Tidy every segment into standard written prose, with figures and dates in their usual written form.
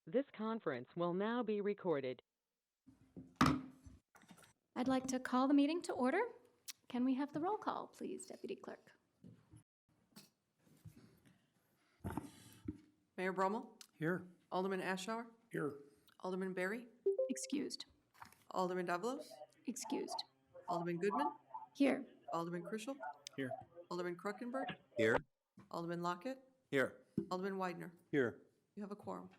This conference will now be recorded. I'd like to call the meeting to order. Can we have the roll call, please, Deputy Clerk? Mayor Brummel, Here. Alderman Ashour, Here. Alderman Berry, Excused. Alderman Davalos, Excused. Alderman Goodman, Here. Alderman Krischel, Here. Alderman Kruckenberg, Here. Alderman Lockett, Here. Alderman Widener. Here. You have a quorum.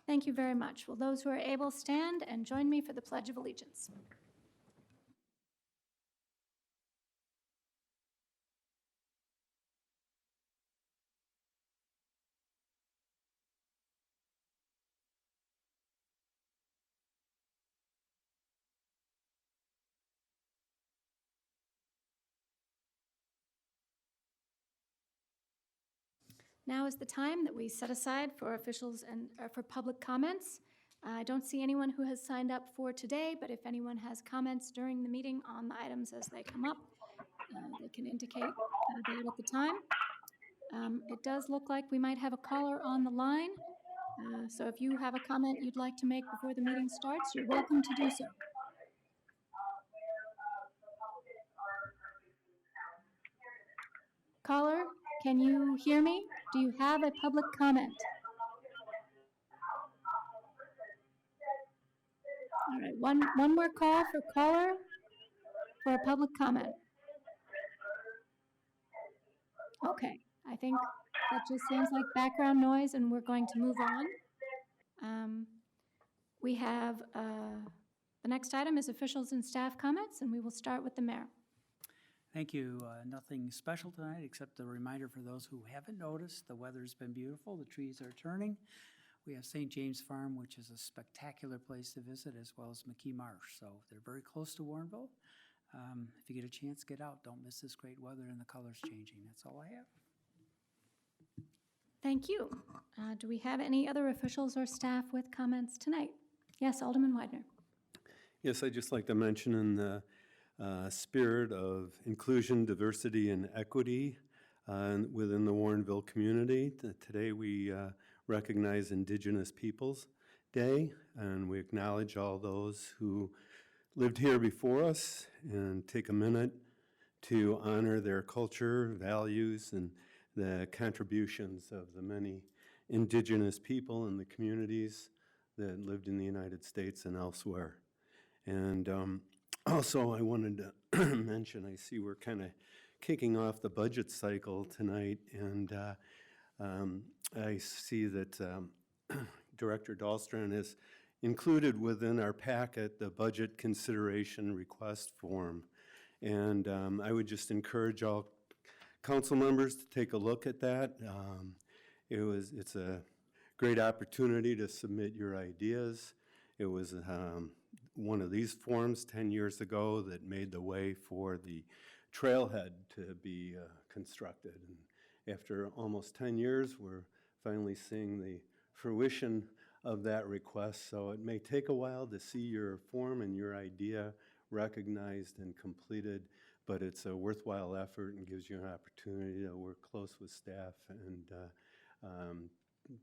Thank you very much. Will those who are able stand and join me for the Pledge of Allegiance? Now is the time that we set aside for officials and for public comments. I don't see anyone who has signed up for today, but if anyone has comments during the meeting on the items as they come up, they can indicate that at the time. It does look like we might have a caller on the line. So if you have a comment you'd like to make before the meeting starts, you're welcome to do so. Caller, can you hear me? Do you have a public comment? All right, one more call for caller for a public comment. Okay, I think that just sounds like background noise and we're going to move on. We have, the next item is officials and staff comments, and we will start with the mayor. Thank you. Nothing special tonight except a reminder for those who haven't noticed, the weather's been beautiful, the trees are turning. We have St. James Farm, which is a spectacular place to visit, as well as McKee Marsh. So they're very close to Warrenville. If you get a chance, get out. Don't miss this great weather and the colors changing. That's all I have. Thank you. Do we have any other officials or staff with comments tonight? Yes, Alderman Widener. Yes, I'd just like to mention in the spirit of inclusion, diversity, and equity within the Warrenville community, today we recognize Indigenous Peoples Day, and we acknowledge all those who lived here before us and take a minute to honor their culture, values, and the contributions of the many Indigenous people in the communities that lived in the United States and elsewhere. And also I wanted to mention, I see we're kind of kicking off the budget cycle tonight, and I see that Director Dahlstrom has included within our packet the budget consideration request form. And I would just encourage all council members to take a look at that. It's a great opportunity to submit your ideas. It was one of these forms 10 years ago that made the way for the trailhead to be constructed. And after almost 10 years, we're finally seeing the fruition of that request. So it may take a while to see your form and your idea recognized and completed, but it's a worthwhile effort and gives you an opportunity to work close with staff and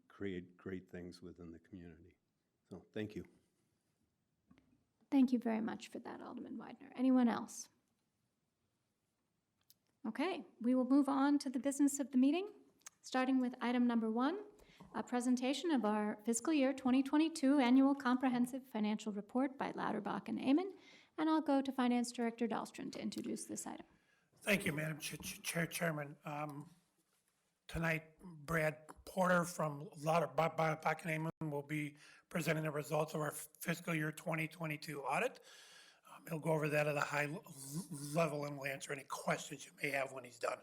create great things within the community. So thank you. Thank you very much for that, Alderman Widener. Anyone else? Okay, we will move on to the business of the meeting, starting with item number 1, a presentation of our fiscal year 2022 annual comprehensive financial report by Lauterbach and Amon, and I'll go to Finance Director Dahlstrom to introduce this item. Thank you, Madam Chairman. Tonight, Brad Porter from Lauterbach and Amon will be presenting the results of our fiscal year 2022 audit. He'll go over that at a high level and will answer any questions you may have when he's done.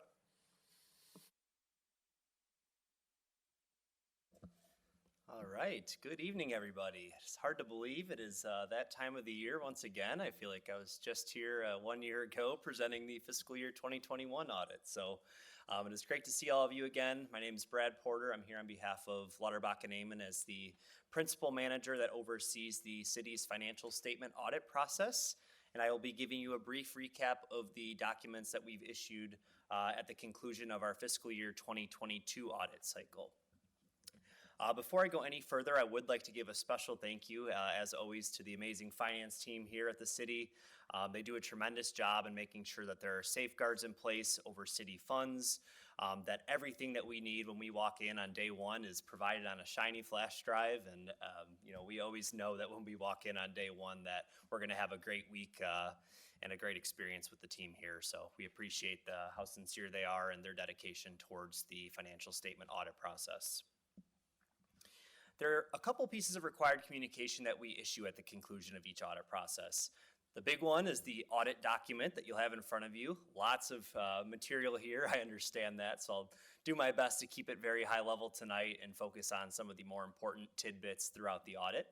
All right. Good evening, everybody. It's hard to believe it is that time of the year once again. I feel like I was just here 1 year ago presenting the fiscal year 2021 audit. So it is great to see all of you again. My name is Brad Porter. I'm here on behalf of Lauterbach and Amon as the principal manager that oversees the city's financial statement audit process. And I will be giving you a brief recap of the documents that we've issued at the conclusion of our fiscal year 2022 audit cycle. Before I go any further, I would like to give a special thank you, as always, to the amazing finance team here at the city. They do a tremendous job in making sure that there are safeguards in place over city funds, that everything that we need when we walk in on day one is provided on a shiny flash drive. And, we always know that when we walk in on day one that we're going to have a great week and a great experience with the team here. So we appreciate how sincere they are and their dedication towards the financial statement audit process. There are a couple pieces of required communication that we issue at the conclusion of each audit process. The big one is the audit document that you'll have in front of you. Lots of material here, I understand that, so I'll do my best to keep it very high level tonight and focus on some of the more important tidbits throughout the audit.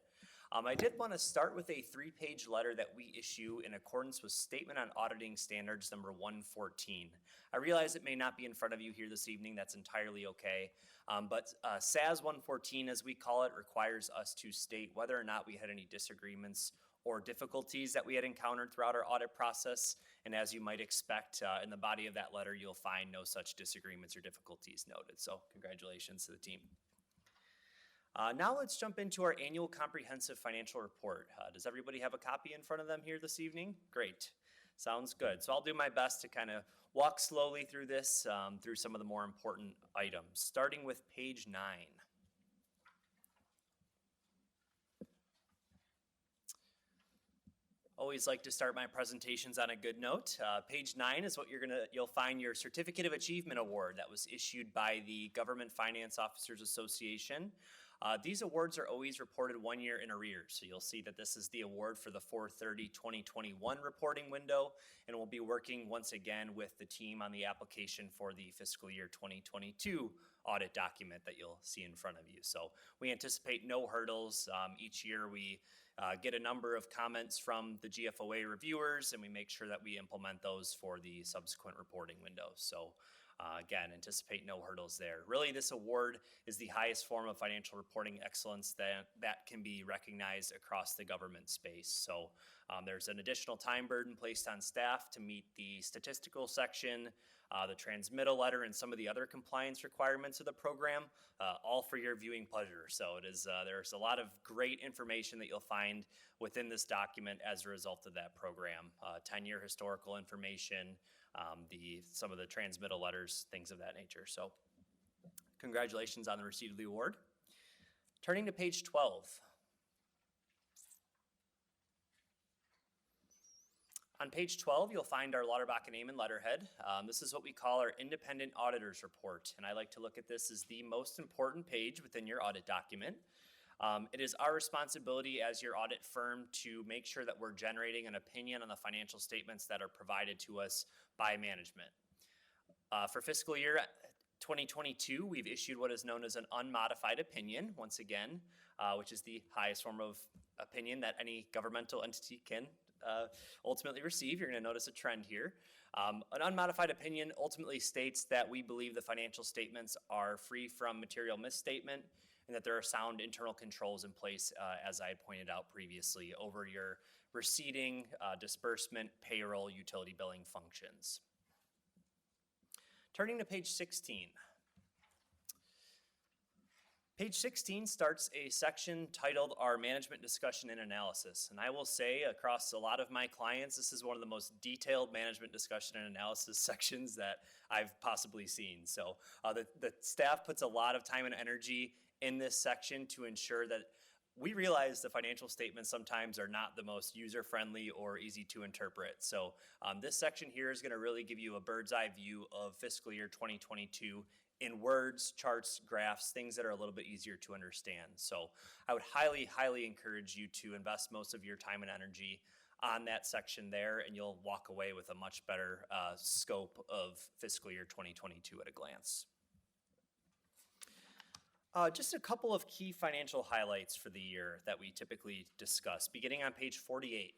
I did want to start with a 3-page letter that we issue in accordance with Statement on Auditing Standards number 114. I realize it may not be in front of you here this evening. That's entirely okay. But SAS 114, as we call it, requires us to state whether or not we had any disagreements or difficulties that we had encountered throughout our audit process. And as you might expect, in the body of that letter, you'll find no such disagreements or difficulties noted. So congratulations to the team. Now let's jump into our annual comprehensive financial report. Does everybody have a copy in front of them here this evening? Great. Sounds good. So I'll do my best to kind of walk slowly through this, through some of the more important items, starting with page 9. Always like to start my presentations on a good note. Page 9 is what you'll find your Certificate of Achievement Award that was issued by the Government Finance Officers Association. These awards are always reported 1 year in arrears, so you'll see that this is the award for the 4/30/2021 reporting window, and we'll be working once again with the team on the application for the fiscal year 2022 audit document that you'll see in front of you. So we anticipate no hurdles. Each year we get a number of comments from the GFOA reviewers, and we make sure that we implement those for the subsequent reporting windows. So again, anticipate no hurdles there. Really, this award is the highest form of financial reporting excellence that can be recognized across the government space. So there's an additional time burden placed on staff to meet the statistical section, the transmittal letter, and some of the other compliance requirements of the program, all for your viewing pleasure. So it is there's a lot of great information that you'll find within this document as a result of that program. 10-year historical information, some of the transmittal letters, things of that nature. So congratulations on the receipt of the award. Turning to page 12. On page 12, you'll find our Lauterbach name and letterhead. This is what we call our Independent Auditor's Report, and I like to look at this as the most important page within your audit document. It is our responsibility as your audit firm to make sure that we're generating an opinion on the financial statements that are provided to us by management. For fiscal year 2022, we've issued what is known as an unmodified opinion, once again, which is the highest form of opinion that any governmental entity can ultimately receive. You're going to notice a trend here. An unmodified opinion ultimately states that we believe the financial statements are free from material misstatement and that there are sound internal controls in place, as I had pointed out previously, over your receipting, disbursement, payroll, utility billing functions. Turning to page 16. Page 16 starts a section titled Our Management Discussion and Analysis. And I will say across a lot of my clients, this is one of the most detailed management discussion and analysis sections that I've possibly seen. So the staff puts a lot of time and energy in this section to ensure that we realize the financial statements sometimes are not the most user-friendly or easy to interpret. So this section here is going to really give you a bird's eye view of fiscal year 2022 in words, charts, graphs, things that are a little bit easier to understand. So I would highly, highly encourage you to invest most of your time and energy on that section there, and you'll walk away with a much better scope of fiscal year 2022 at a glance. Just a couple of key financial highlights for the year that we typically discuss, beginning on page 48.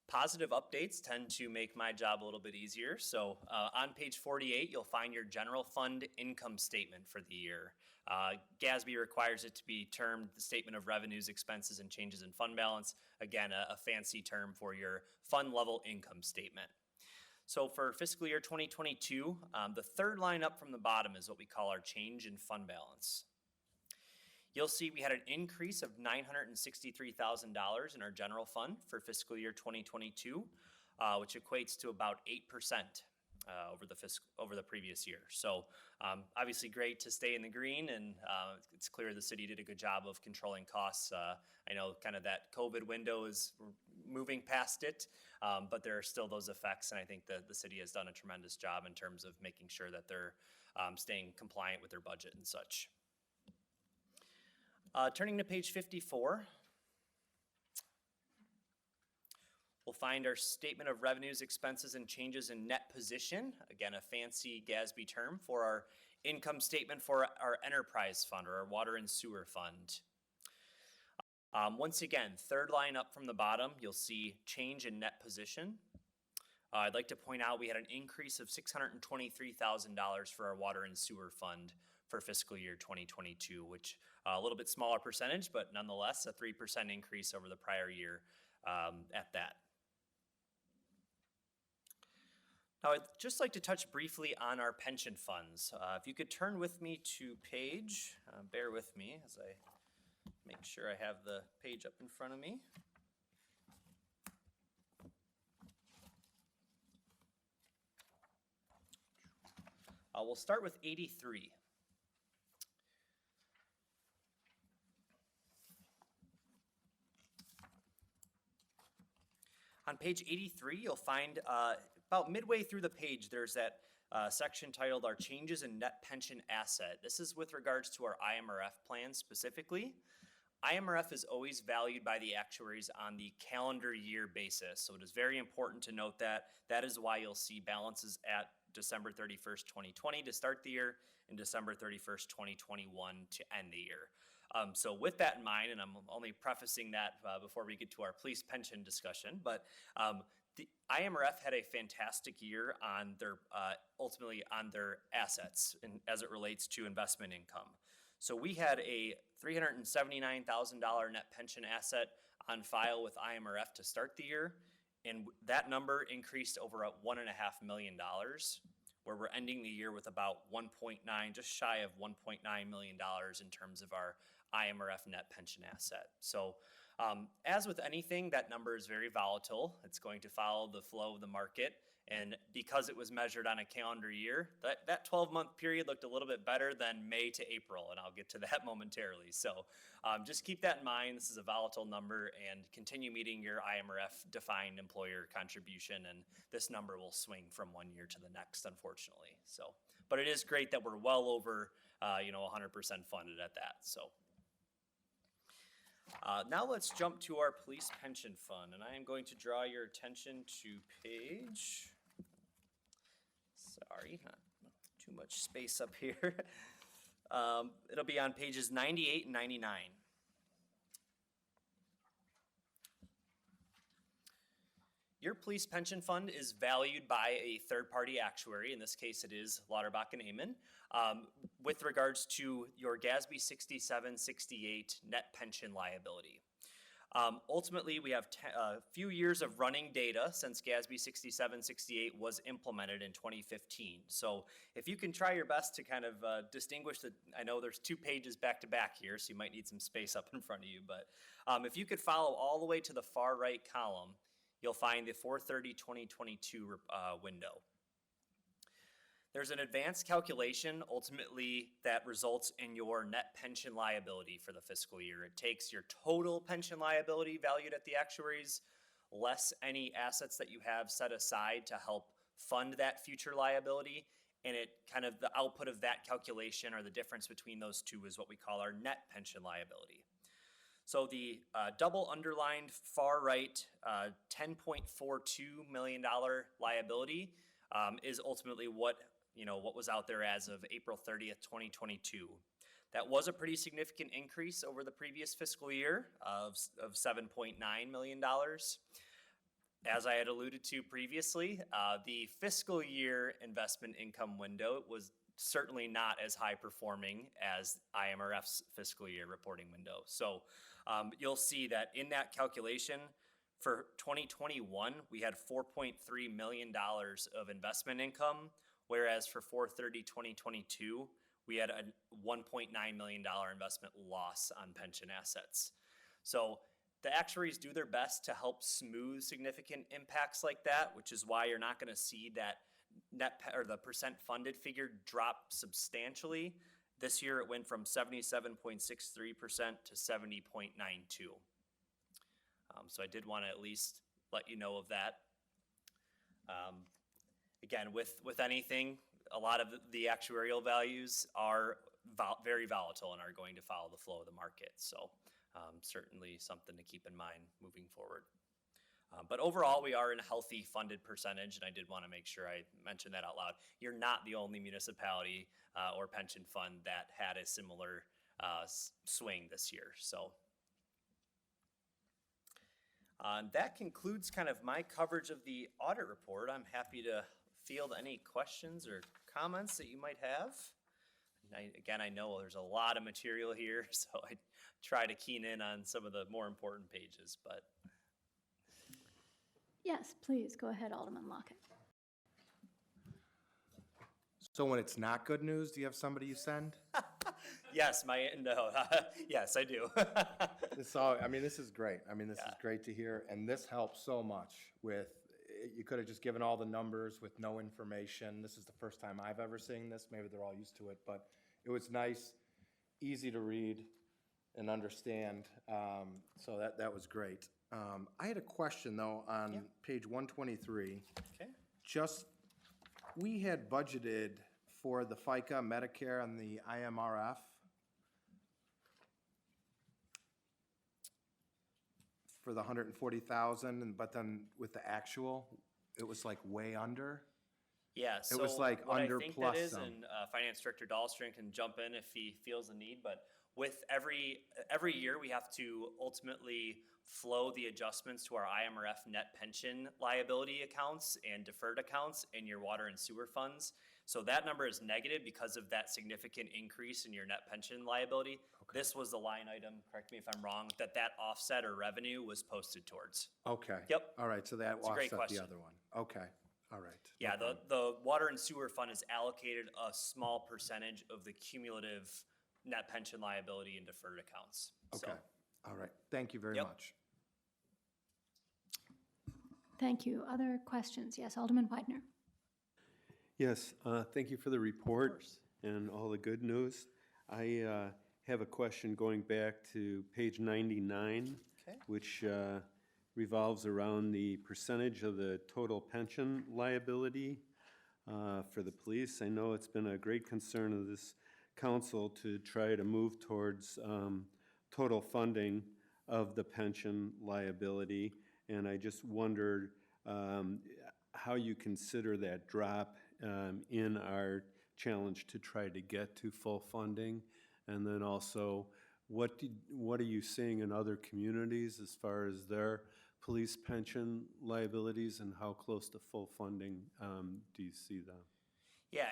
Positive updates tend to make my job a little bit easier. So on page 48, you'll find your general fund income statement for the year. GASB requires it to be termed the Statement of Revenues, Expenses, and Changes in Fund Balance. Again, a fancy term for your fund level income statement. So for fiscal year 2022, the third line up from the bottom is what we call our change in fund balance. You'll see we had an increase of $963,000 in our general fund for fiscal year 2022, which equates to about 8% over the previous year. So obviously great to stay in the green, and it's clear the city did a good job of controlling costs. I know kind of that COVID window is moving past it, but there are still those effects, and I think that the city has done a tremendous job in terms of making sure that they're staying compliant with their budget and such. Turning to page 54, we'll find our statement of revenues, expenses, and changes in net position. Again, a fancy GASB term for our income statement for our enterprise fund, or our water and sewer fund. Once again, third line up from the bottom, you'll see change in net position. I'd like to point out we had an increase of $623,000 for our water and sewer fund for fiscal year 2022, which a little bit smaller percentage, but nonetheless a 3% increase over the prior year at that. Now, I'd just like to touch briefly on our pension funds. If you could turn with me to page, bear with me as I make sure I have the page up in front of me. We'll start with 83. On page 83, you'll find about midway through the page, there's that section titled Our Changes in Net Pension Asset. This is with regards to our IMRF plan specifically. IMRF is always valued by the actuaries on the calendar year basis, so it is very important to note that. That is why you'll see balances at December 31st, 2020 to start the year and December 31st, 2021 to end the year. So with that in mind, and I'm only prefacing that before we get to our police pension discussion, but the IMRF had a fantastic year on their ultimately on their assets as it relates to investment income. So we had a $379,000 net pension asset on file with IMRF to start the year, and that number increased over $1.5 million, where we're ending the year with about 1.9, just shy of $1.9 million in terms of our IMRF net pension asset. So as with anything, that number is very volatile. It's going to follow the flow of the market. And because it was measured on a calendar year, that 12-month period looked a little bit better than May to April, and I'll get to that momentarily. So just keep that in mind. This is a volatile number, and continue meeting your IMRF defined employer contribution, and this number will swing from one year to the next, unfortunately. So, but it is great that we're well over 100% funded at that. So. Now let's jump to our police pension fund, and I am going to draw your attention to page, sorry, not too much space up here. It'll be on pages 98 and 99. Your police pension fund is valued by a third-party actuary. In this case, it is Lauterbach and Amon, with regards to your GASB 6768 net pension liability. Ultimately, we have a few years of running data since GASB 6768 was implemented in 2015. So if you can try your best to kind of distinguish I know there's 2 pages back to back here, so you might need some space up in front of you, but if you could follow all the way to the far right column, you'll find the 4/30/2022 window. There's an advanced calculation ultimately that results in your net pension liability for the fiscal year. It takes your total pension liability valued at the actuaries, less any assets that you have set aside to help fund that future liability, and it kind of the output of that calculation, or the difference between those two, is what we call our net pension liability. So the double underlined far right $10.42 million liability is ultimately what was out there as of April 30th, 2022. That was a pretty significant increase over the previous fiscal year of $7.9 million. As I had alluded to previously, the fiscal year investment income window was certainly not as high performing as IMRF's fiscal year reporting window. So you'll see that in that calculation, For 2021, we had $4.3 million of investment income, whereas for 4/30/2022, we had a $1.9 million investment loss on pension assets. So the actuaries do their best to help smooth significant impacts like that, which is why you're not going to see that or the percent funded figure drop substantially. This year it went from 77.63% to 70.92%. So I did want to at least let you know of that. Again, with anything, a lot of the actuarial values are very volatile and are going to follow the flow of the market. So certainly something to keep in mind moving forward. But overall, we are in a healthy funded percentage, and I did want to make sure I mentioned that out loud. You're not the only municipality or pension fund that had a similar swing this year. So that concludes kind of my coverage of the audit report. I'm happy to field any questions or comments that you might have. Again, I know there's a lot of material here, so I try to keen in on some of the more important pages, but. Yes, please, go ahead, Alderman Lockett. So when it's not good news, do you have somebody you send? Yes, yes, I do. This is great. This is great to hear, and this helps so much with, you could have just given all the numbers with no information. This is the first time I've ever seen this. Maybe they're all used to it, but it was nice, easy to read and understand. So that was great. I had a question though on page 123. Okay. We had budgeted for the FICA, Medicare, and the IMRF for the 140,000, but then with the actual, it was like way under. Yeah, so was like what under I think plus that is, some. and Finance Director Dahlstrom can jump in if he feels the need, but with every year we have to ultimately flow the adjustments to our IMRF net pension liability accounts and deferred accounts in your water and sewer funds. So that number is negative because of that significant increase in your net pension liability. Okay. This was the line item, correct me if I'm wrong, that offset or revenue was posted towards. Okay. Yep. All right, so that It's a great offset the question. other one. Okay, all right. Yeah, the water and sewer fund is allocated a small percentage of the cumulative net pension liability and deferred accounts. Okay, So, all right. Thank you very Yep. much. Thank you. Other questions? Yes, Alderman Widener. Yes, thank you for the report and all the good news. I have a question going back to page 99, Okay. which revolves around the percentage of the total pension liability for the police. I know it's been a great concern of this council to try to move towards total funding of the pension liability, and I just wondered how you consider that drop in our challenge to try to get to full funding, and then also what are you seeing in other communities as far as their police pension liabilities, and how close to full funding do you see them? Yeah,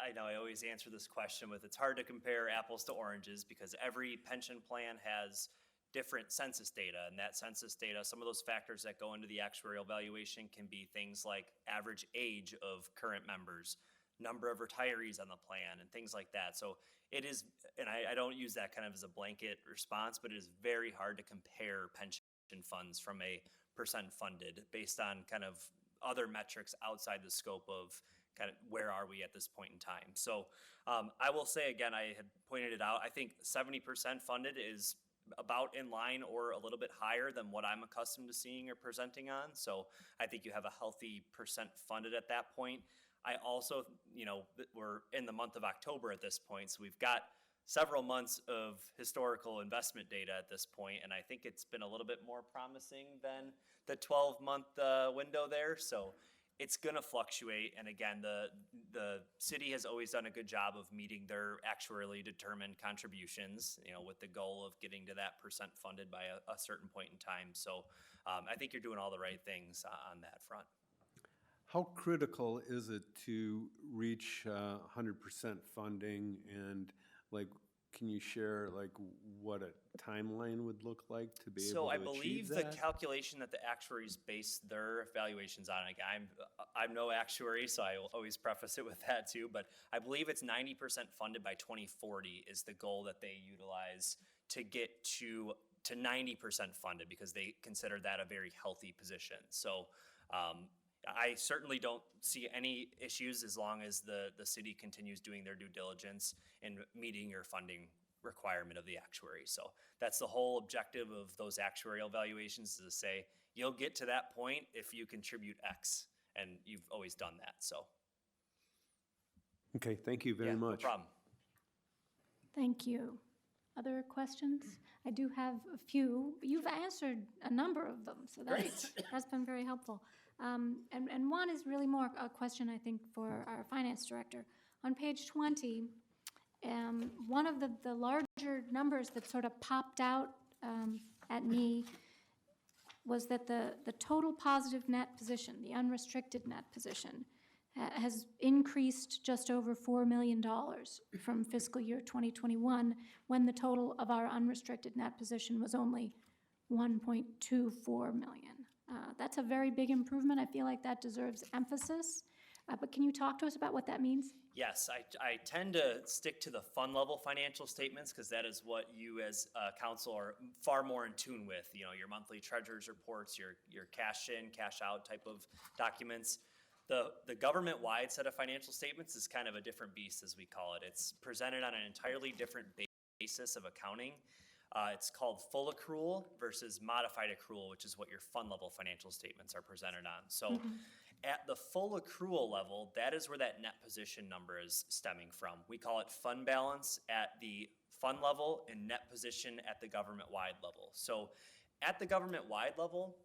I know I always answer this question with, it's hard to compare apples to oranges because every pension plan has different census data, and that census data, some of those factors that go into the actuarial valuation can be things like average age of current members, number of retirees on the plan, and things like that. So it is, and I don't use that kind of as a blanket response, but it is very hard to compare pension funds from a percent funded based on kind of other metrics outside the scope of kind of where are we at this point in time. So I will say again, I had pointed it out, I think 70% funded is about in line or a little bit higher than what I'm accustomed to seeing or presenting on. So I think you have a healthy percent funded at that point. I also, we're in the month of October at this point, so we've got several months of historical investment data at this point, and I think it's been a little bit more promising than the 12-month window there. So it's going to fluctuate, and again, the city has always done a good job of meeting their actuarially determined contributions, with the goal of getting to that percent funded by a certain point in time. So I think you're doing all the right things on that front. How critical is it to reach 100% funding, and like can you share like what a timeline would look like to be So able I to achieve believe the that? calculation that the actuaries base their valuations on, like I'm no actuary, so I will always preface it with that too, but I believe it's 90% funded by 2040 is the goal that they utilize to get to 90% funded, because they consider that a very healthy position. So I certainly don't see any issues as long as the city continues doing their due diligence and meeting your funding requirement of the actuary. So that's the whole objective of those actuarial valuations, is to say, you'll get to that point if you contribute X, and you've always done that, so. Okay, thank you very Yeah, much. no problem. Thank you. Other questions? I do have a few. You've answered a number of them, so that's been very helpful. And one is really more a question, I think, for our finance director. On page 20, one of the larger numbers that sort of popped out at me was that the total positive net position, the unrestricted net position, has increased just over $4 million from fiscal year 2021, when the total of our unrestricted net position was only $1.24 million. That's a very big improvement. I feel like that deserves emphasis. But can you talk to us about what that means? Yes, I tend to stick to the fund level financial statements, because that is what you as council are far more in tune with. You know, your monthly treasurer's reports, your cash in, cash out type of documents. The government-wide set of financial statements is kind of a different beast, as we call it. It's presented on an entirely different basis of accounting. It's called full accrual versus modified accrual, which is what your fund level financial statements are presented on. So at the full accrual level, that is where that net position number is stemming from. We call it fund balance at the fund level and net position at the government-wide level. So at the government-wide level,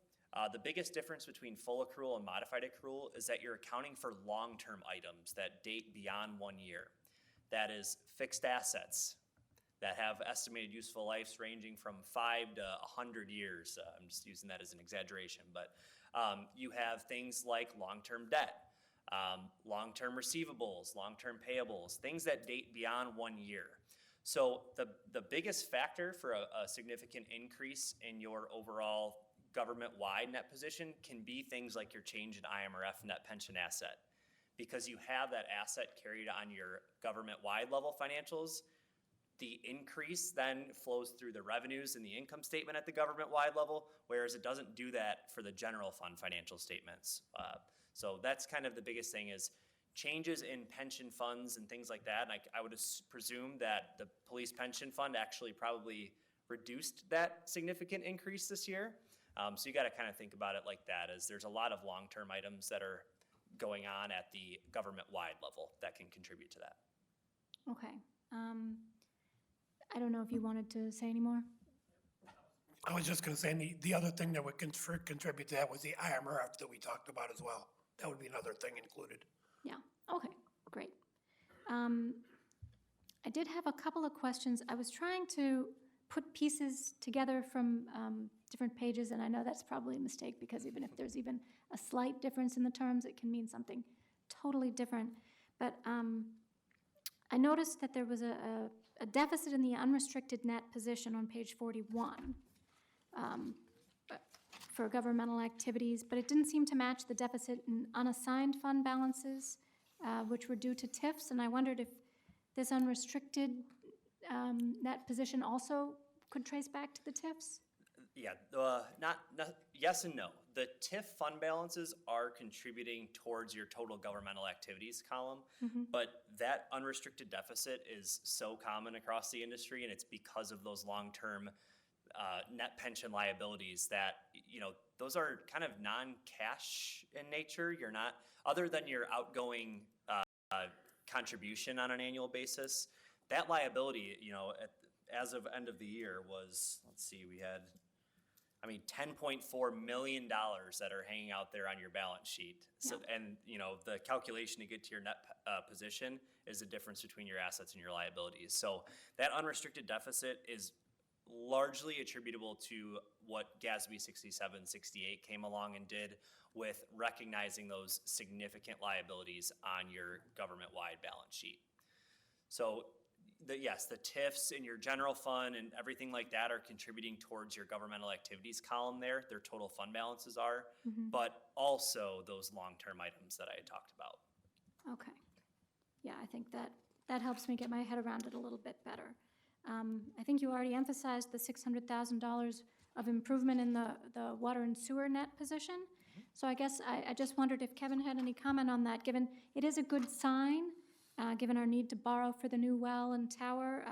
the biggest difference between full accrual and modified accrual is that you're accounting for long-term items that date beyond 1 year. That is fixed assets that have estimated useful lives ranging from 5 to 100 years. I'm just using that as an exaggeration, but you have things like long-term debt, long-term receivables, long-term payables, things that date beyond 1 year. So the biggest factor for a significant increase in your overall government-wide net position can be things like your change in IMRF net pension asset. Because you have that asset carried on your government-wide level financials, the increase then flows through the revenues and the income statement at the government-wide level, whereas it doesn't do that for the general fund financial statements. So that's kind of the biggest thing, is changes in pension funds and things like that. And I would presume that the police pension fund actually probably reduced that significant increase this year. So you got to kind of think about it like that, as there's a lot of long-term items that are going on at the government-wide level that can contribute to that. Okay. I don't know if you wanted to say any more? I was just going to say, the other thing that would contribute to that was the IMRF that we talked about as well. That would be another thing included. Yeah, okay, great. I did have a couple of questions. I was trying to put pieces together from different pages, and I know that's probably a mistake, because even if there's even a slight difference in the terms, it can mean something totally different. But I noticed that there was a deficit in the unrestricted net position on page 41 for governmental activities, but it didn't seem to match the deficit in unassigned fund balances, which were due to TIFs, and I wondered if this unrestricted net position also could trace back to the TIFs? Yeah, yes and no. The TIF fund balances are contributing towards your total governmental activities column, but that unrestricted deficit is so common across the industry, and it's because of those long-term net pension liabilities that, you know, those are kind of non-cash in nature. You're not, other than your outgoing contribution on an annual basis, that liability, you know, as of end of the year was, let's see, we had, $10.4 million that are hanging out there on your balance sheet. So, and, you know, the calculation to get to your net position is the difference between your assets and your liabilities. So that unrestricted deficit is largely attributable to what GASB 6768 came along and did with recognizing those significant liabilities on your government-wide balance sheet. So yes, the TIFs in your general fund and everything like that are contributing towards your governmental activities column there, their total fund balances are, but also those long-term items that I had talked about. Okay. Yeah, I think that helps me get my head around it a little bit better. I think you already emphasized the $600,000 of improvement in the water and sewer net position. So I guess I just wondered if Kevin had any comment on that, given it is a good sign, given our need to borrow for the new well and tower.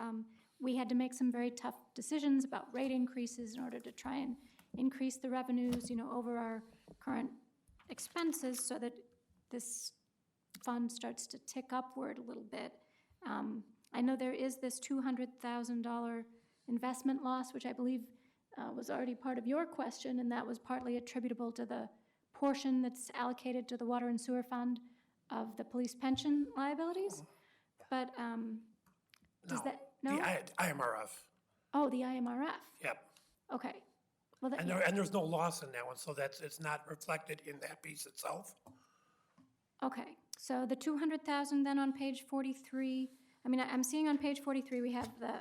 We had to make some very tough decisions about rate increases in order to try and increase the revenues, over our current expenses so that this fund starts to tick upward a little bit. I know there is this $200,000 investment loss, which I believe was already part of your question, and that was partly attributable to the portion that's allocated to the water and sewer fund of the police pension liabilities. But does that, no? The IMRF, Oh, the IMRF. yep. Okay. Well, that, And there's no loss in that one, so it's not reflected in that piece itself. okay. So the 200,000 then on page 43, I mean, I'm seeing on page 43, we have the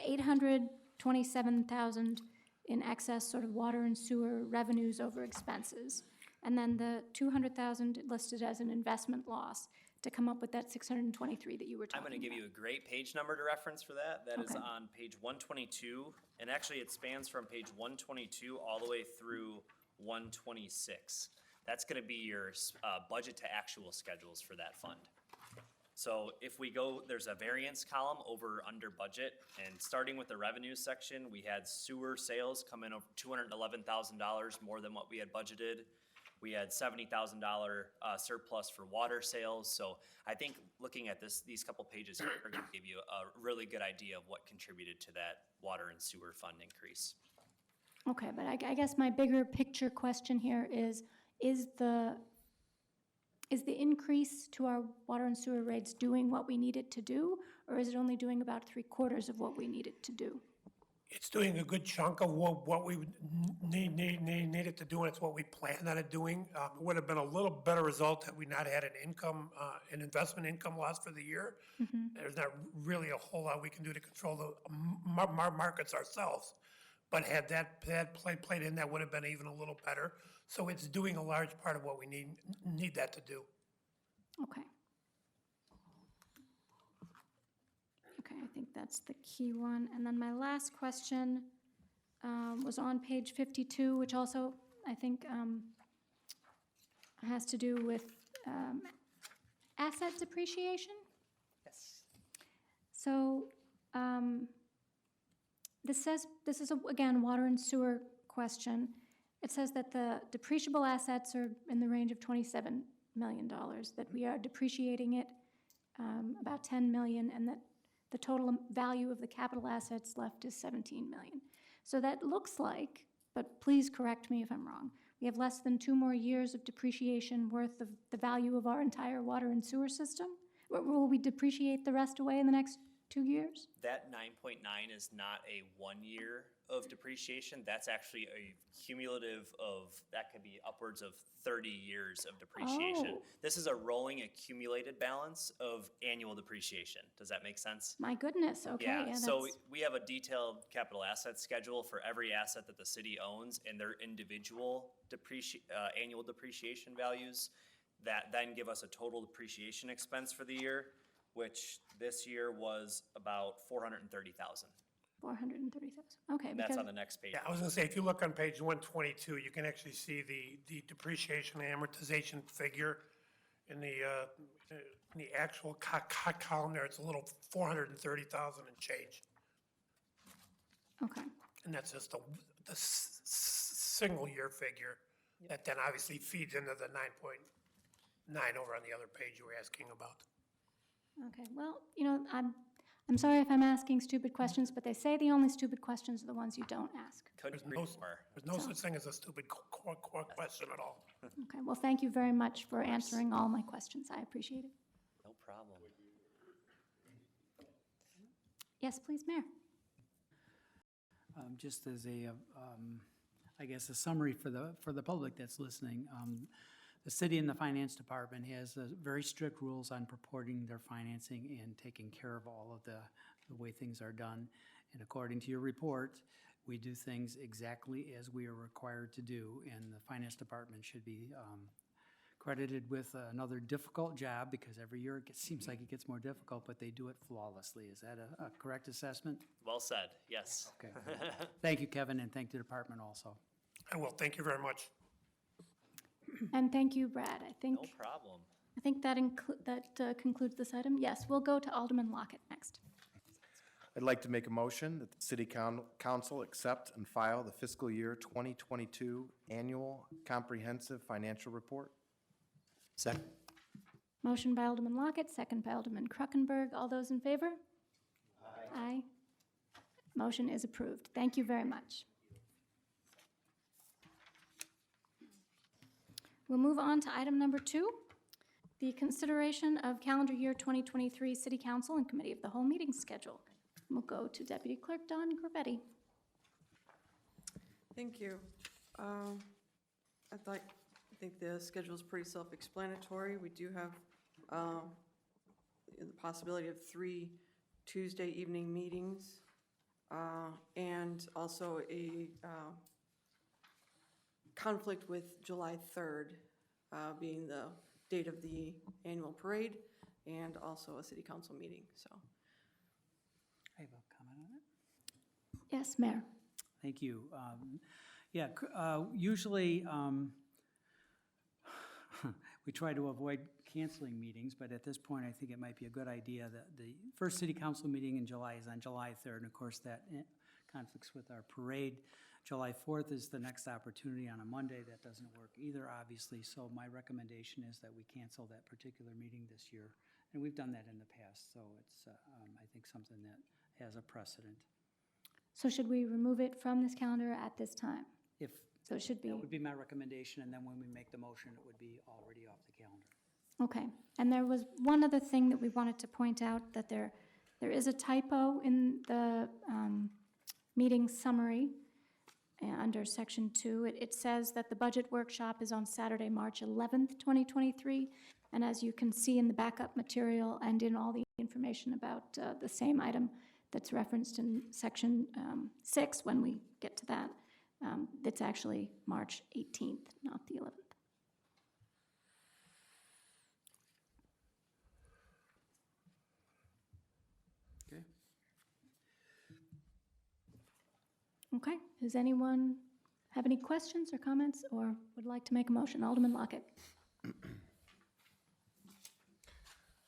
827,000 in excess sort of water and sewer revenues over expenses. And then the 200,000 listed as an investment loss to come up with that 623 that you were talking I'm about. going to give you a great page number to reference for that. That is Okay. on page 122, and actually it spans from page 122 all the way through 126. That's going to be your budget to actual schedules for that fund. So if we go, there's a variance column over under budget, and starting with the revenue section, we had sewer sales come in over $211,000 more than what we had budgeted. We had $70,000 surplus for water sales. So I think looking at these couple pages here are going to give you a really good idea of what contributed to that water and sewer fund increase. Okay, but I guess my bigger picture question here is the increase to our water and sewer rates doing what we need it to do, or is it only doing about 3/4 of what we need it to do? It's doing a good chunk of what we would need it to do, and it's what we planned on it doing. It would have been a little better result had we not had an investment income loss for the year. There's not really a whole lot we can do to control the markets ourselves. But had that played in, that would have been even a little better. So it's doing a large part of what we need that to do. Okay. Okay, I think that's the key one. And then my last question was on page 52, which also, I think, has to do with asset depreciation. Yes. So this is, again, water and sewer question. It says that the depreciable assets are in the range of $27 million, that we are depreciating it about $10 million, and that the total value of the capital assets left is $17 million. So that looks like, but please correct me if I'm wrong, we have less than 2 more years of depreciation worth of the value of our entire water and sewer system? Will we depreciate the rest away in the next 2 years? That 9.9 is not a 1 year of depreciation. That's actually a cumulative of, that could be upwards of 30 years of depreciation. Oh. This is a rolling accumulated balance of annual depreciation. Does that make sense? My goodness, okay. Yeah, so that's- we have a detailed capital asset schedule for every asset that the city owns and their individual annual depreciation values that then give us a total depreciation expense for the year, which this year was about $430,000. 430,000, okay. And that's because- on the next page. Yeah, I was gonna say, if you look on page 122, you can actually see the depreciation and amortization figure in the actual column there. It's a little 430,000 and change. Okay, And that's just the single year figure that then obviously feeds into the 9.9 over on the other page you were asking about. okay. Well, I'm sorry if I'm asking stupid questions, but they say the only stupid questions are the ones you don't ask. Couldn't agree more. There's no such thing as a stupid question at all. Okay, well, thank you very much for answering all my questions. I appreciate it. No problem. Yes, please, Mayor. Just as I guess, a summary for the public that's listening, the city and the finance department has very strict rules on purporting their financing and taking care of all of the the way things are done. And according to your report, we do things exactly as we are required to do, and the finance department should be credited with another difficult job, because every year seems like it gets more difficult, but they do it flawlessly. Is that a correct assessment? Well said, yes. Okay. Thank you, Kevin, and thank the department also. I will. Thank you very much. And thank you, Brad. I think No problem. that concludes this item. Yes, we'll go to Alderman Lockett next. I'd like to make a motion that the City Council accept and file the fiscal year 2022 Annual Comprehensive Financial Report. Second. Motion by Alderman Lockett, second by Alderman Kruckenberg. All those in favor? Aye. Motion is approved. Thank you very much. We'll move on to item number 2, the consideration of calendar year 2023 City Council and Committee of the Whole meeting schedule. We'll go to Deputy Clerk Don Gravetti. Thank you. I think the schedule is pretty self-explanatory. We do have the possibility of 3 Tuesday evening meetings and also a conflict with July 3rd being the date of the annual parade and also a city council meeting, so. I have a comment on it. Yes, Mayor. Thank you. Usually, we try to avoid canceling meetings, but at this point, I think it might be a good idea that the first city council meeting in July is on July 3rd, and of course, that conflicts with our parade. July 4th is the next opportunity on a Monday. That doesn't work either, obviously, so my recommendation is that we cancel that particular meeting this year. And we've done that in the past, so it's, I think, something that has a precedent. So should we remove it from this calendar at this time? So it should be. That would be my recommendation, and then when we make the motion, it would be already off the calendar. Okay, and there was one other thing that we wanted to point out, that there is a typo in the meeting summary under section 2. It says that the budget workshop is on Saturday, March 11th, 2023, and as you can see in the backup material and in all the information about the same item that's referenced in section 6, when we get to that, it's actually March 18th, not the 11th. Okay. Okay, does anyone have any questions or comments or would like to make a motion? Alderman Lockett.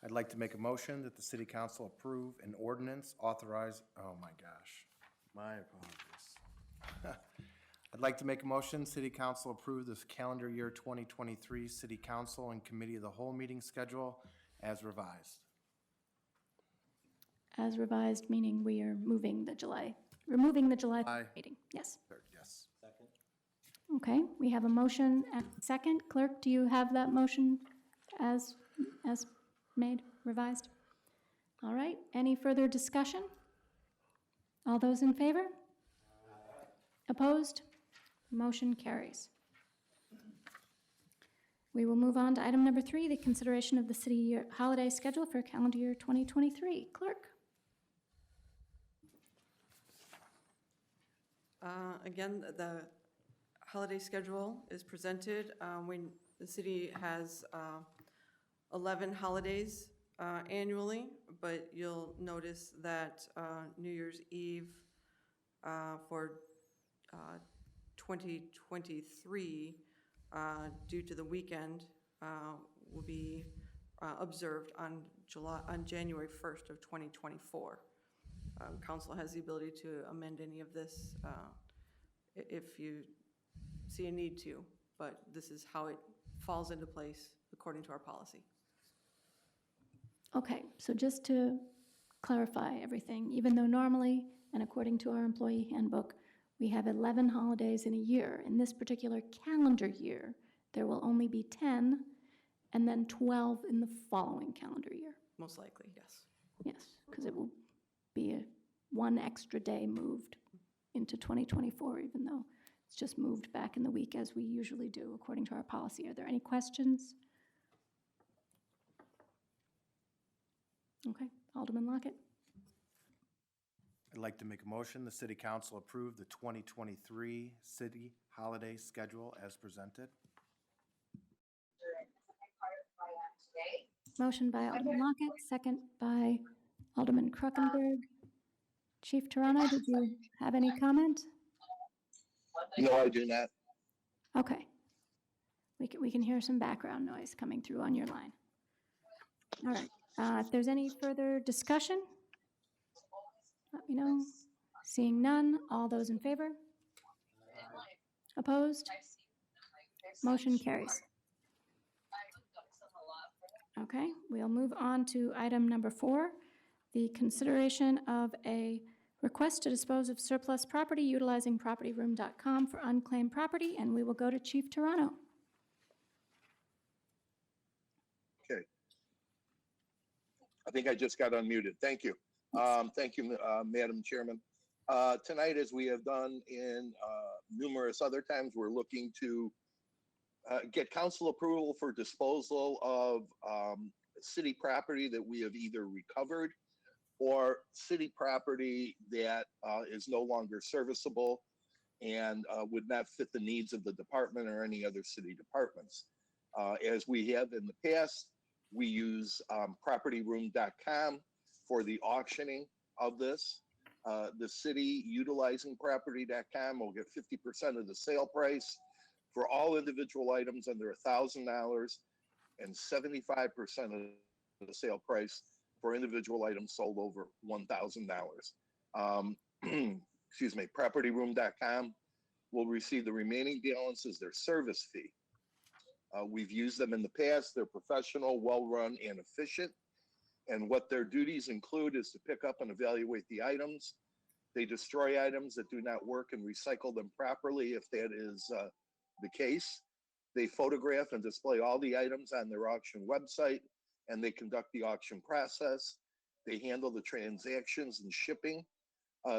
I'd like to make a motion that the City Council approve an ordinance authorize, oh my gosh, my apologies. I'd like to make a motion, City Council approve this calendar year 2023 City Council and Committee of the Whole meeting schedule as revised. As revised, meaning we are removing the July Aye. meeting. Yes. Third, yes. Second. Okay, we have a motion and a second. Clerk, do you have that motion as made, revised? All right, any further discussion? All those in favor? Opposed? Motion carries. We will move on to item number 3, the consideration of the city year holiday schedule for calendar year 2023. Clerk? Again, the holiday schedule is presented. The city has 11 holidays annually, but you'll notice that New Year's Eve for 2023, due to the weekend, will be observed on January 1st of 2024. Council has the ability to amend any of this if you see a need to, but this is how it falls into place according to our policy. Okay, so just to clarify everything, even though normally, and according to our employee handbook, we have 11 holidays in a year, in this particular calendar year, there will only be 10, and then 12 in the following calendar year. Most likely, yes. Yes, because it will be one extra day moved into 2024, even though it's just moved back in the week as we usually do according to our policy. Are there any questions? Okay, Alderman Lockett. I'd like to make a motion, the city council approve the 2023 city holiday schedule as presented. Motion by Alderman Lockett, second by Alderman Kruckenberg. Chief Toronto, did you have any comment? No, I do not. Okay. We can hear some background noise coming through on your line. All right. If there's any further discussion, let me know. Seeing none, all those in favor? Opposed? Motion carries. Okay, we'll move on to item number 4, the consideration of a request to dispose of surplus property utilizing propertyroom.com for unclaimed property, and we will go to Chief Toronto. Okay. I think I just got unmuted. Thank you. Thank you, Madam Chairman. Tonight, as we have done in numerous other times, we're looking to get council approval for disposal of city property that we have either recovered or city property that is no longer serviceable and would not fit the needs of the department or any other city departments. As we have in the past, we use propertyroom.com for the auctioning of this. The city, utilizing property.com, will get 50% of the sale price for all individual items under $1,000 and 75% of the sale price for individual items sold over $1,000. Excuse me, propertyroom.com will receive the remaining balance as their service fee. We've used them in the past. They're professional, well-run, and efficient. And what their duties include is to pick up and evaluate the items. They destroy items that do not work and recycle them properly if that is the case. They photograph and display all the items on their auction website, and they conduct the auction process. They handle the transactions and shipping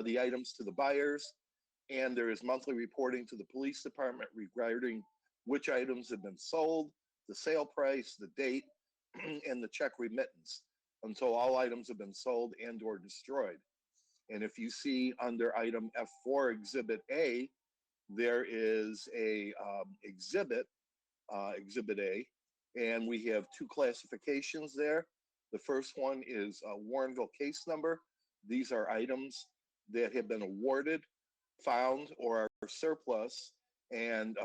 the items to the buyers. And there is monthly reporting to the police department regarding which items have been sold, the sale price, the date, and the check remittance until all items have been sold and or destroyed. And if you see under item F4, Exhibit A, there is a exhibit A, and we have 2 classifications there. The first one is Warrenville case number. These are items that have been awarded, found, or are surplus, and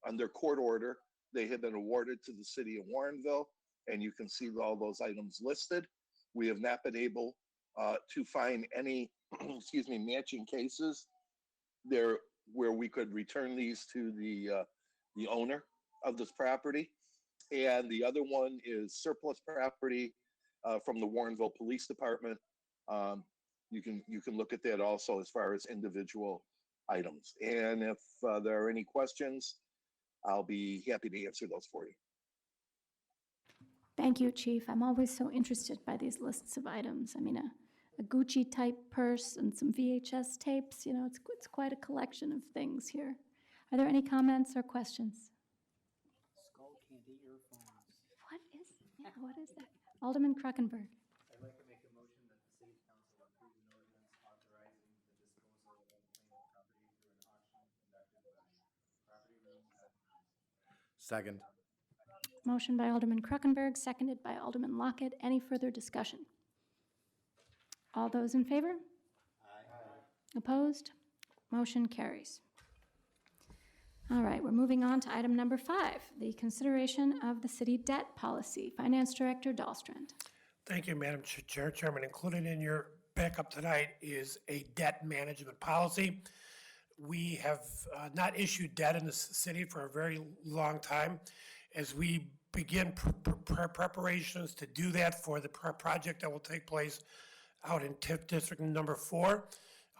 under court order, they have been awarded to the city of Warrenville, and you can see all those items listed. We have not been able to find any, excuse me, matching cases there where we could return these to the owner of this property. And the other one is surplus property from the Warrenville Police Department. You can look at that also as far as individual items. And if there are any questions, I'll be happy to answer those for you. Thank you, Chief. I'm always so interested by these lists of items. I mean, a Gucci-type purse and some VHS tapes, you know, it's quite a collection of things here. Are there any comments or questions? Skull candy earphones. What is that? Alderman Kruckenberg. I'd like to make a motion that the city council approve an ordinance authorizing the disposal of unclaimed property through an auction conducted by propertyroom.com. Second. Motion by Alderman Kruckenberg, seconded by Alderman Lockett. Any further discussion? All those in favor? Aye. Opposed? Motion carries. All right, we're moving on to item number 5, the consideration of the city debt policy. Finance Director Dahlstrand. Thank you, Madam Chairman. Included in your backup tonight is a debt management policy. We have not issued debt in the city for a very long time. As we begin preparations to do that for the project that will take place out in TIF District number 4,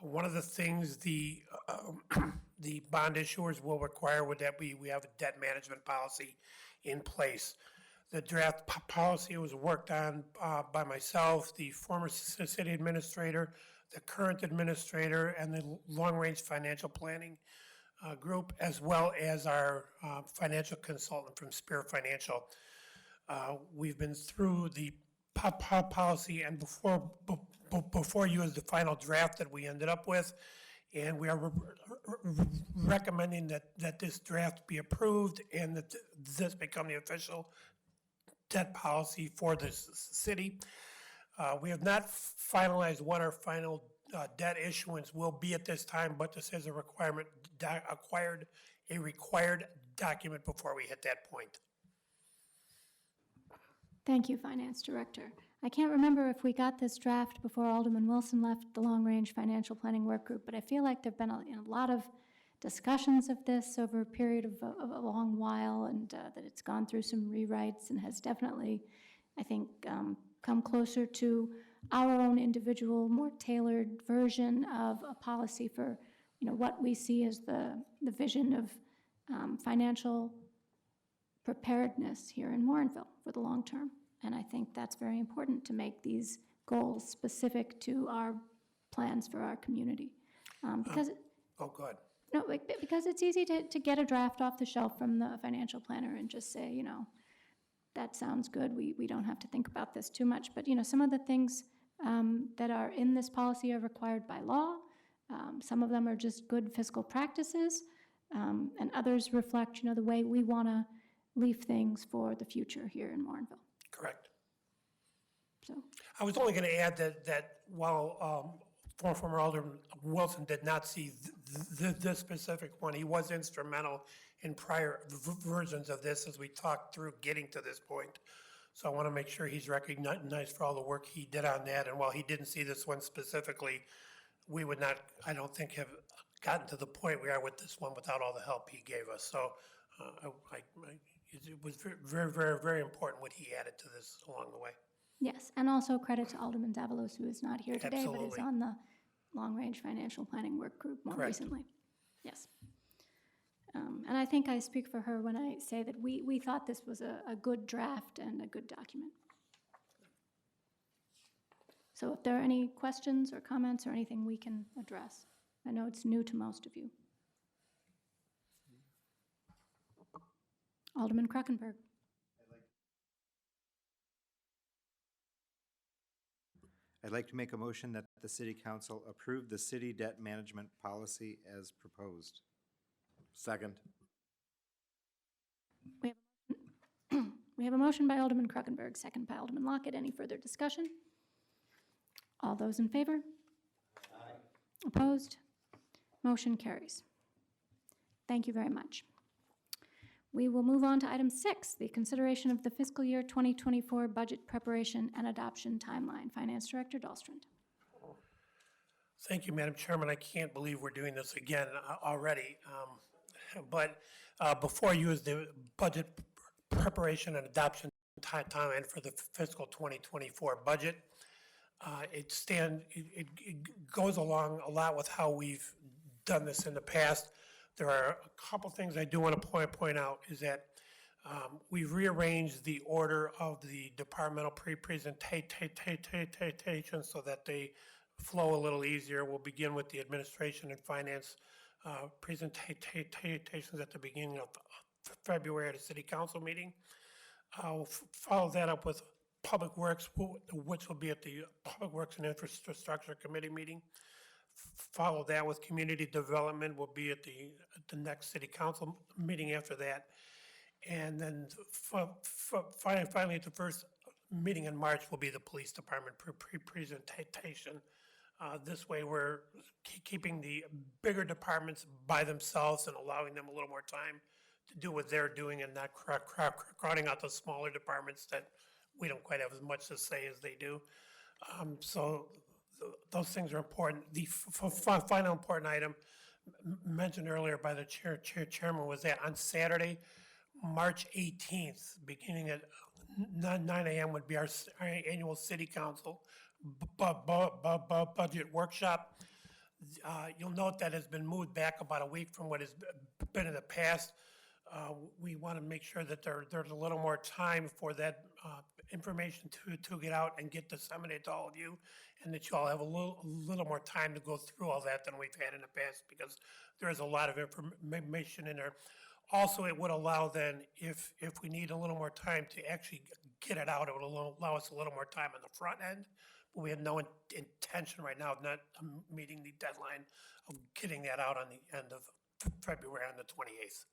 one of the things the bond issuers will require would that we have a debt management policy in place. The draft policy was worked on by myself, the former city administrator, the current administrator, and the long-range financial planning group, as well as our financial consultant from Spear Financial. We've been through the policy, and before you is the final draft that we ended up with. And we are recommending that this draft be approved and that this become the official debt policy for the city. We have not finalized what our final debt issuance will be at this time, but this is a requirement, a required document before we hit that point. Thank you, Finance Director. I can't remember if we got this draft before Alderman Wilson left the Long Range Financial Planning Work Group, but I feel like there've been a lot of discussions of this over a period of a long while, and that it's gone through some rewrites and has definitely, I think, come closer to our own individual, more tailored version of a policy for, what we see as the vision of financial preparedness here in Warrenville for the long term. And I think that's very important to make these goals specific to our plans for our community. Because Oh, good. no, because it's easy to get a draft off the shelf from the financial planner and just say, that sounds good. We don't have to think about this too much. But, some of the things that are in this policy are required by law. Some of them are just good fiscal practices. And others reflect, the way we want to leave things for the future here in Warrenville. Correct. So, I was only going to add that while former Alderman Wilson did not see this specific one, he was instrumental in prior versions of this as we talked through getting to this point. So I want to make sure he's recognized for all the work he did on that. And while he didn't see this one specifically, we would not, I don't think, have gotten to the point we are with this one without all the help he gave us. So it was very, very, very important what he added to this along the way. yes, and also credit to Alderman Davalos, who is not here today, but is Absolutely. on the Long Range Financial Planning Work Group more Correct. recently. Yes. And I think I speak for her when I say that we thought this was a good draft and a good document. So if there are any questions or comments or anything we can address, I know it's new to most of you. Alderman Kruckenberg. I'd like to make a motion that the city council approve the city debt management policy as proposed. Second. We have a motion by Alderman Kruckenberg, second by Alderman Lockett. Any further discussion? All those in favor? Aye. Opposed? Motion carries. Thank you very much. We will move on to item 6, the consideration of the fiscal year 2024 budget preparation and adoption timeline. Finance Director Dahlstrand. Thank you, Madam Chairman. I can't believe we're doing this again already. But before you is the budget preparation and adoption timeline for the fiscal 2024 budget. It goes along a lot with how we've done this in the past. There are a couple things I do want to point out is that we've rearranged the order of the departmental presentation so that they flow a little easier. We'll begin with the administration and finance presentations at the beginning of February at a city council meeting. We'll follow that up with Public Works, which will be at the Public Works and Infrastructure Committee meeting. Follow that with Community Development, will be at the next city council meeting after that. And then finally, at the first meeting in March will be the police department presentation. This way, we're keeping the bigger departments by themselves and allowing them a little more time to do what they're doing and not crowding out the smaller departments that we don't quite have as much to say as they do. So those things are important. The final important item mentioned earlier by the chairman was that on Saturday, March 18th, beginning at 9 a.m. would be our annual city council budget workshop. You'll note that has been moved back about a week from what has been in the past. We want to make sure that there's a little more time for that information to get out and get disseminated to all of you, and that you all have a little more time to go through all that than we've had in the past, because there is a lot of information in there. Also, it would allow then, if we need a little more time to actually get it out, it would allow us a little more time on the front end. But we have no intention right now of not meeting the deadline of getting that out on the end of February on the 28th.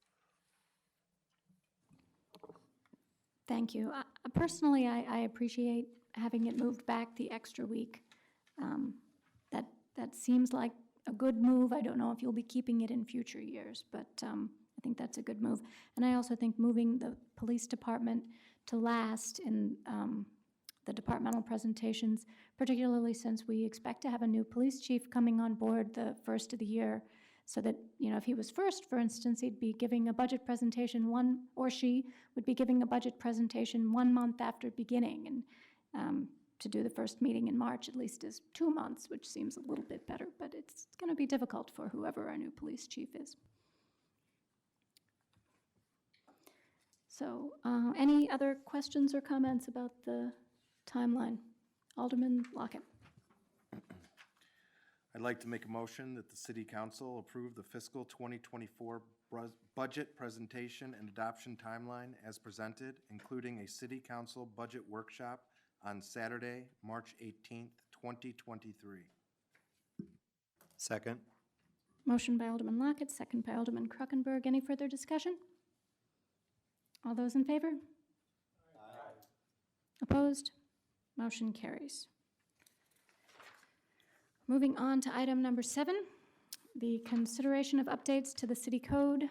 Thank you. Personally, I appreciate having it moved back the extra week. That seems like a good move. I don't know if you'll be keeping it in future years, but I think that's a good move. And I also think moving the police department to last in the departmental presentations, particularly since we expect to have a new police chief coming on board the first of the year, so that, you know, if he was first, for instance, he'd be giving a budget presentation or she would be giving a budget presentation 1 month after beginning, and to do the first meeting in March at least is 2 months, which seems a little bit better, but it's going to be difficult for whoever our new police chief is. So, any other questions or comments about the timeline? Alderman Lockett. I'd like to make a motion that the city council approve the fiscal 2024 budget presentation and adoption timeline as presented, including a city council budget workshop on Saturday, March 18th, 2023. Second. Motion by Alderman Lockett, second by Alderman Kruckenberg. Any further discussion? All those in favor? Aye. Opposed? Motion carries. Moving on to item number 7, the consideration of updates to the City Code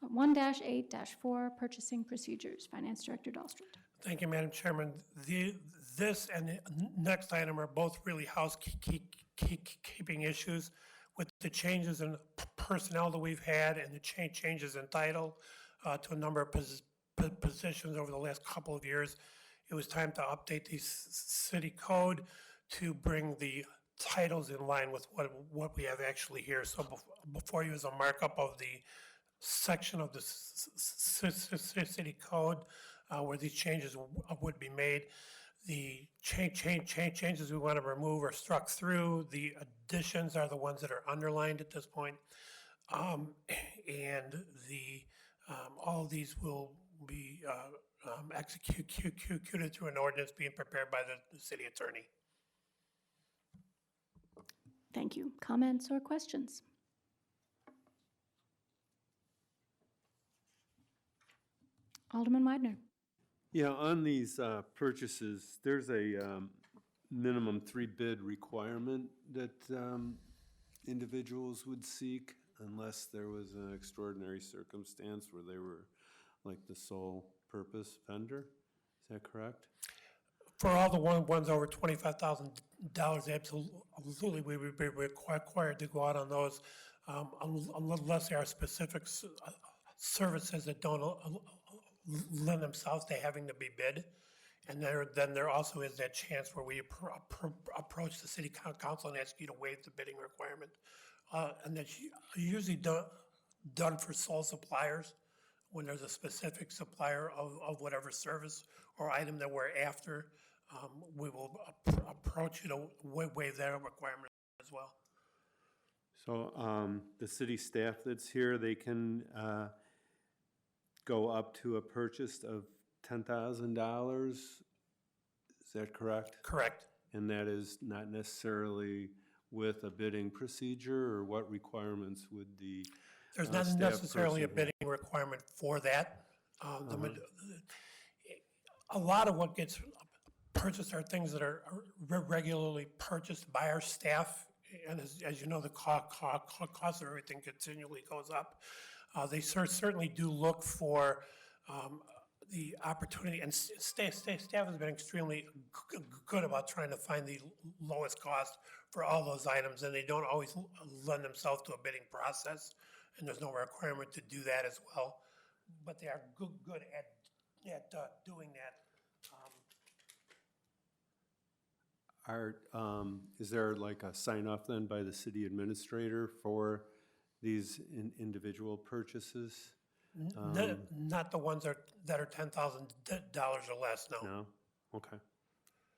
1-8-4 Purchasing Procedures. Finance Director Dahlstrom. Thank you, Madam Chairman. This and the next item are both really housekeeping issues. With the changes in personnel that we've had and the changes in title to a number of positions over the last couple of years, it was time to update the city code to bring the titles in line with what we have actually here. So before you is a markup of the section of the city code where these changes would be made. The changes we want to remove are struck through. The additions are the ones that are underlined at this point. And all of these will be executed through an ordinance being prepared by the city attorney. Thank you. Comments or questions? Alderman Widener. Yeah, on these purchases, there's a minimum 3-bid requirement that individuals would seek unless there was an extraordinary circumstance where they were like the sole purpose vendor. Is that correct? For all the ones over $25,000, absolutely, we would be required to go out on those unless there are specific services that don't lend themselves to having to be bid. And then there also is that chance where we approach the city council and ask you to waive the bidding requirement. And that's usually done for sole suppliers when there's a specific supplier of whatever service or item that we're after. We will approach you to waive that requirement as well. So the city staff that's here, they can go up to a purchase of $10,000. Is that correct? Correct. And that is not necessarily with a bidding procedure, or what requirements would the There's not staff necessarily a person bidding requirement for that. A lot of what gets purchased are things that are regularly purchased by our staff. And as you know, the cost of everything continually goes up. They certainly do look for the opportunity, and staff has been extremely good about trying to find the lowest cost for all those items, and they don't always lend themselves to a bidding process, and there's no requirement to do that as well. But they are good at doing that. Is there like a sign-off then by the city administrator for these individual purchases? Not the ones that are $10,000 or less, no. No? Okay.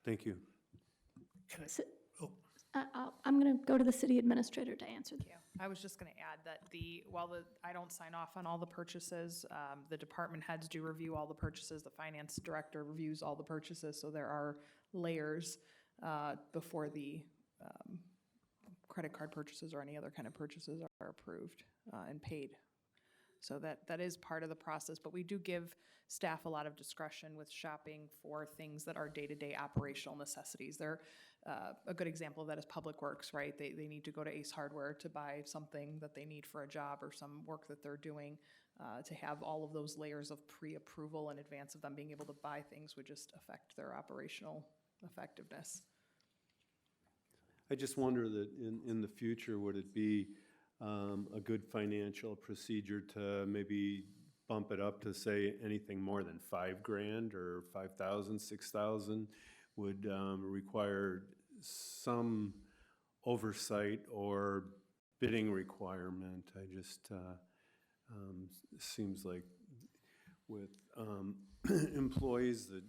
Thank you. Can I, I'm going to go to the city administrator to answer that. Yeah, I was just gonna add that I don't sign off on all the purchases, the department heads do review all the purchases, the finance director reviews all the purchases, so there are layers, before the, credit card purchases or any other kind of purchases are approved, and paid. So that is part of the process, but we do give staff a lot of discretion with shopping for things that are day-to-day operational necessities. A good example of that is Public Works, right? They need to go to Ace Hardware to buy something that they need for a job or some work that they're doing. To have all of those layers of pre-approval in advance of them being able to buy things would just affect their operational effectiveness. I just wonder that in the future, would it be a good financial procedure to maybe bump it up to say anything more than $5,000 or 5,000, 6,000 would require some oversight or bidding requirement? I just, seems like with employees that,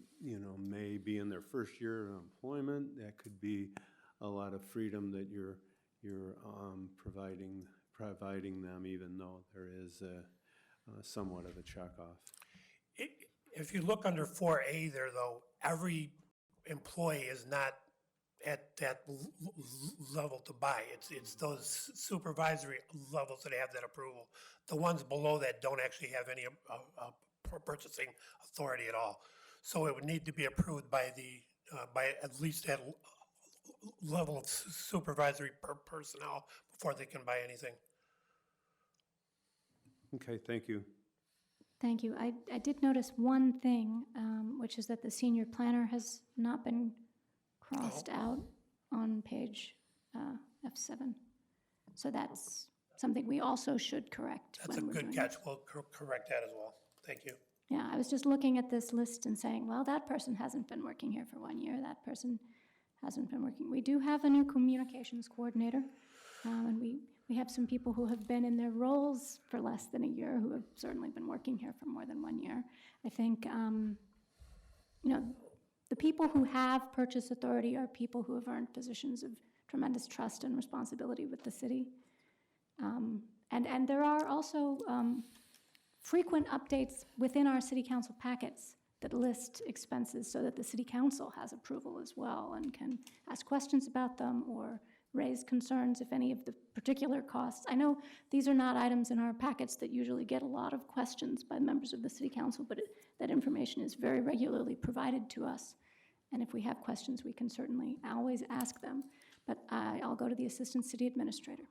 may be in their first year of employment, that could be a lot of freedom that you're providing them, even though there is somewhat of a checkoff. If you look under 4A there, though, every employee is not at that level to buy. It's those supervisory levels that have that approval. The ones below that don't actually have any purchasing authority at all. So it would need to be approved by by at least that level of supervisory personnel before they can buy anything. Okay, thank you. Thank you. I did notice one thing, which is that the senior planner has not been crossed out on page F7. So that's something we also should correct. That's a good catch. We'll correct that as well. Thank you. Yeah, I was just looking at this list and saying, well, that person hasn't been working here for 1 year. That person hasn't been working. We do have a new communications coordinator, and we have some people who have been in their roles for less than a year who have certainly been working here for more than 1 year. I think, the people who have purchase authority are people who have earned positions of tremendous trust and responsibility with the city. And there are also frequent updates within our city council packets that list expenses so that the city council has approval as well and can ask questions about them or raise concerns if any of the particular costs. I know these are not items in our packets that usually get a lot of questions by members of the city council, but that information is very regularly provided to us. And if we have questions, we can certainly always ask them. But I'll go to the Assistant City Administrator.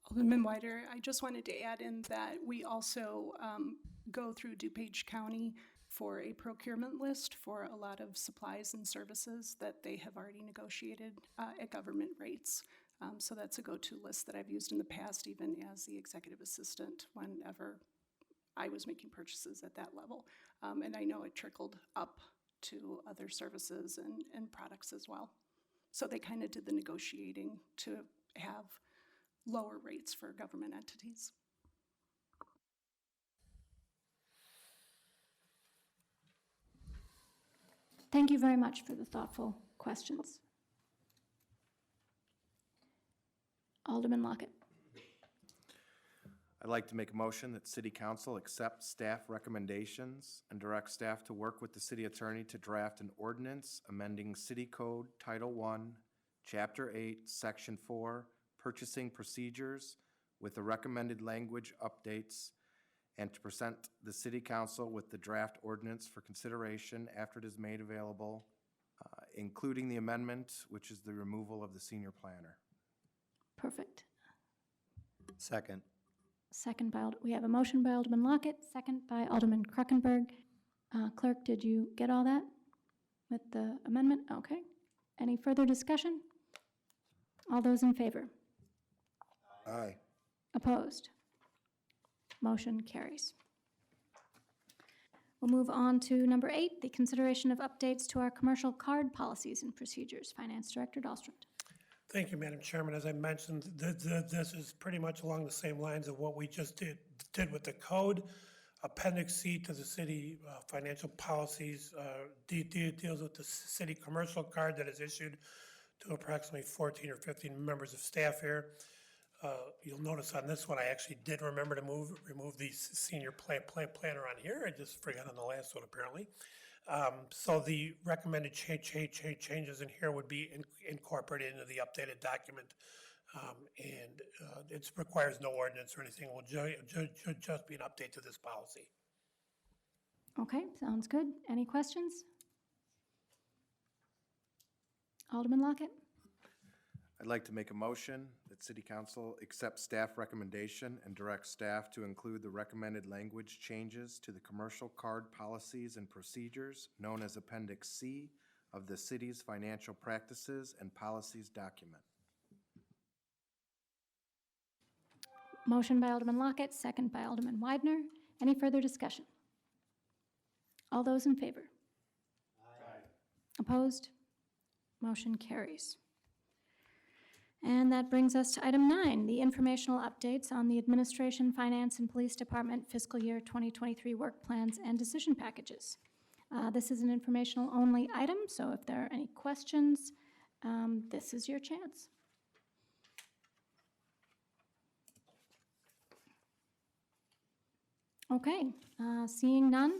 Alderman Weider, I just wanted to add in that we also go through DuPage County for a procurement list for a lot of supplies and services that they have already negotiated at government rates. So that's a go-to list that I've used in the past, even as the executive assistant, whenever I was making purchases at that level. And I know it trickled up to other services and products as well. So they kind of did the negotiating to have lower rates for government entities. Thank you very much for the thoughtful questions. Alderman Lockett. I'd like to make a motion that City Council accept staff recommendations and direct staff to work with the city attorney to draft an ordinance amending City Code Title I, Chapter 8, Section 4, Purchasing Procedures with the recommended language updates, and to present the City Council with the draft ordinance for consideration after it is made available, including the amendment, which is the removal of the senior planner. Perfect. Second. Second by, we have a motion by Alderman Lockett, second by Alderman Kruckenberg. Clerk, did you get all that with the amendment? Okay. Any further discussion? All those in favor? Aye. Opposed? Motion carries. We'll move on to number 8, the consideration of updates to our commercial card policies and procedures. Finance Director Dahlstrom. Thank you, Madam Chairman. As I mentioned, this is pretty much along the same lines of what we just did with the code. Appendix C to the city financial policies deals with the city commercial card that is issued to approximately 14 or 15 members of staff here. You'll notice on this one, I actually did remember to remove the senior planner on here. I just forgot on the last one, apparently. So the recommended changes in here would be incorporated into the updated document. And it requires no ordinance or anything. It will just be an update to this policy. Okay, sounds good. Any questions? Alderman Lockett? I'd like to make a motion that City Council accept staff recommendation and direct staff to include the recommended language changes to the commercial card policies and procedures known as Appendix C of the city's financial practices and policies document. Motion by Alderman Lockett, second by Alderman Widener. Any further discussion? All those in favor? Aye. Opposed? Motion carries. And that brings us to item 9, the informational updates on the Administration, Finance, and Police Department fiscal year 2023 work plans and decision packages. This is an informational only item, so if there are any questions, this is your chance. Okay, seeing none,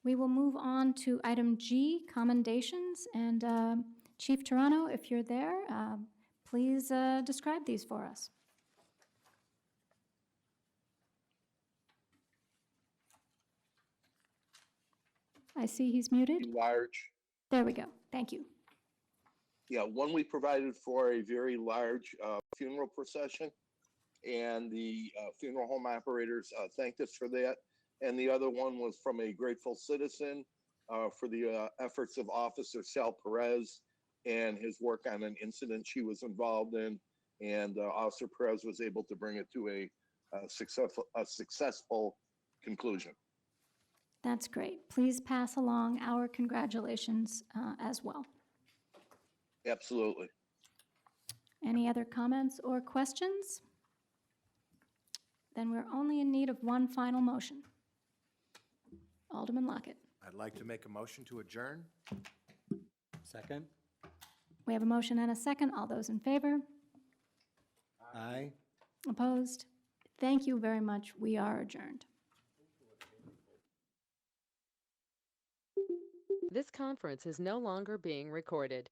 we will move on to item G, commendations. And Chief Toronto, if you're there, please describe these for us. I see he's muted. Large. There we go. Thank you. Yeah, one we provided for a very large funeral procession, and the funeral home operators thanked us for that. And the other one was from a grateful citizen for the efforts of Officer Sal Perez and his work on an incident she was involved in. And Officer Perez was able to bring it to a successful conclusion. That's great. Please pass along our congratulations as well. Absolutely. Any other comments or questions? Then we're only in need of one final motion. Alderman Lockett. I'd like to make a motion to adjourn. Second? We have a motion and a second. All those in favor? Aye. Opposed? Thank you very much. We are adjourned. This conference is no longer being recorded.